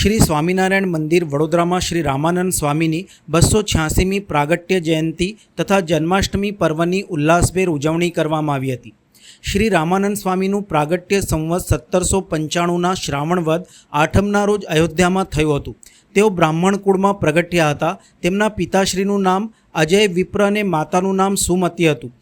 શ્રી સ્વામિનારાયણ મંદિર વડોદરામાં શ્રી રામાનંદ સ્વામીની 286મી પ્રાગટ્ય જયંતિ તથા જન્માષ્ટમી પર્વની ઉલ્લાસભેર ઉજવણી કરવામાં આવી હતી। શ્રી રામાનંદ સ્વામીનું પ્રાગટ્ય સંવત 1795ના શ્રાવણ વદ આઠમના રોજ અયોધ્યામાં થયું હતું। તેઓ બ્રાહ્મણ કુળમાં પ્રગટ્યા હતા। તેમના પિતાશ્રીનું નામ અજય વિપ્ર અને માતાનું નામ સુમતી હતું।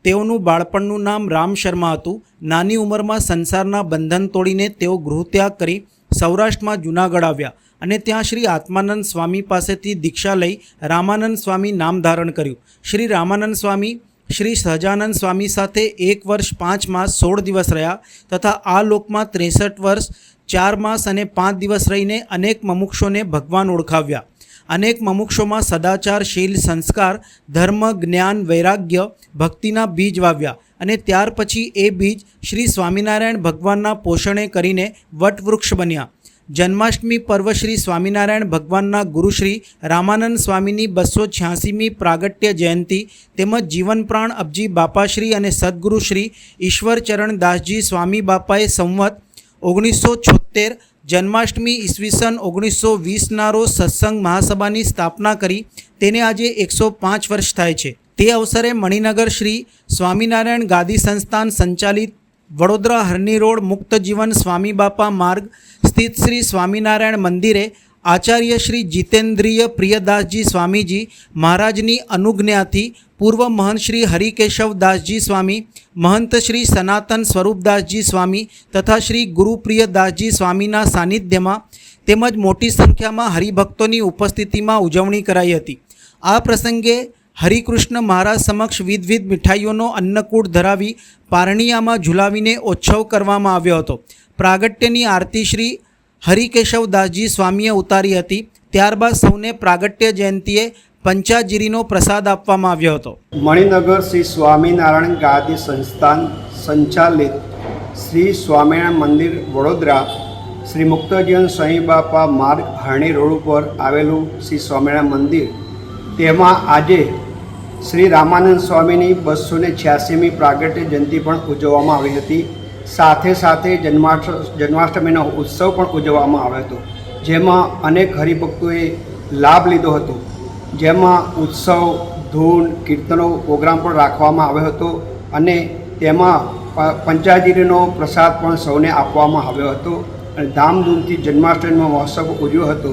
તેઓનું બાળપણનું નામ રામ શર્મા હતું। નાની ઉંમરમાં સંસારના બંધન તોડીને તેઓ ગૃહત્યાગ કરી સૌરાષ્ટ્રમાં જૂનાગઢ આવ્યા અને ત્યાં શ્રી આત્માનંદ સ્વામી પાસેથી દીક્ષા લઈ રામાનંદ સ્વામી નામ ધારણ કર્યું। શ્રી રામાનંદ સ્વામી શ્રી સહજાનંદ સ્વામી સાથે 1 વર્ષ 5 માસ 16 દિવસ રહ્યા તથા આ લોકમાં 63 વર્ષ 4 માસ અને 5 દિવસ રહીને અનેક મમુક્ષોને ભગવાન ઓળખાવ્યા। અનેક મમુક્ષોમાં સદાચાર, શીલ, સંસ્કાર, ધર્મ, જ્ઞાન, વૈરાગ્ય, ભક્તિના બીજ વાવ્યા અને ત્યાર પછી એ બીજ શ્રી સ્વામિનારાયણ ભગવાનના પોષણે કરીને વટવૃક્ષ બન્યા। જન્માષ્ટમી પર્વ શ્રી સ્વામિનારાયણ ભગવાનના ગુરુશ્રી રામાનંદ સ્વામીની 286મી પ્રાગટ્ય જયંતિ તેમજ જીવન પ્રાણ અબજી બાપાશ્રી અને સદગુરુ શ્રી ઈશ્વરચરણ દાસજી સ્વામી બાપાએ સંવત 1976 જન્માષ્ટમી ઈસવીસન 1920ના રોજ સત્સંગ મહાસભાની સ્થાપના કરી તેને આજે 105 વર્ષ થાય છે। તે અવસરે મણિનગર શ્રી સ્વામિનારાયણ ગાદી સંસ્થાન સંચાલિત વડોદરા હરની રોડ મુક્ત જીવન સ્વામી બાપા માર્ગ સ્થિત શ્રી સ્વામિનારાયણ મંદિરે આચાર્ય શ્રી જીતેન્દ્રિય પ્રિયદાસજી સ્વામીજી મહારાજની અનુજ્ઞાથી પૂર્વ મહંત શ્રી હરિકેશવ દાસજી સ્વામી, મહંત શ્રી સનાતન સ્વરૂપદાસજી સ્વામી તથા શ્રી ગુરુપ્રિયદાસજી સ્વામીના સાનિધ્યમાં તેમજ મોટી સંખ્યામાં હરિભક્તોની ઉપસ્થિતિમાં ઉજવણી કરાઈ હતી। આ પ્રસંગે હરિકૃષ્ણ મહારાજ સમક્ષ વિવિધ મીઠાઈઓનો અન્નકૂટ ધરાવી પારણિયામાં ઝુલાવીને ઉત્સવ કરવામાં આવ્યો હતો। પ્રાગટ્યની આરતી શ્રી હરિકેશવ દાસજી સ્વામીએ ઉતારી હતી। ત્યારબાદ સૌને પ્રાગટ્ય જયંતિએ પંચાજીરીનો પ્રસાદ આપવામાં આવ્યો હતો। મણિનગર શ્રી સ્વામિનારાયણ ગાદી સંસ્થાન સંચાલિત શ્રી સ્વામિનારાયણ મંદિર વડોદરા શ્રી મુક્તજીવન સ્વામી બાપા માર્ગ હરણી રોડ ઉપર આવેલું શ્રી સ્વામિનારાયણ મંદિર તેમાં આજે શ્રી રામાનંદ સ્વામીની 286મી પ્રાગટ્ય જયંતિ પણ ઉજવવામાં આવી હતી। સાથે સાથે જન્માષ્ટમીનો ઉત્સવ પણ ઉજવવામાં આવ્યો હતો, જેમાં અનેક હરિભક્તોએ લાભ લીધો હતો। જેમાં ઉત્સવ, ધૂન, કીર્તનો પ્રોગ્રામ પણ રાખવામાં આવ્યો હતો અને તેમાં પંચાજીરીનો પ્રસાદ પણ સૌને આપવામાં આવ્યો હતો અને ધામધૂમથી જન્માષ્ટમીનો મહોત્સવ ઉજવ્યો હતો।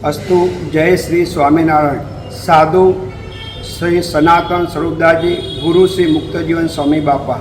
અસ્તુ જય શ્રી સ્વામિનારાયણ। સાધુ શ્રી સનાતન સ્વરૂપદાસજી, ગુરુ શ્રી મુક્તજીવન સ્વામી બાપા।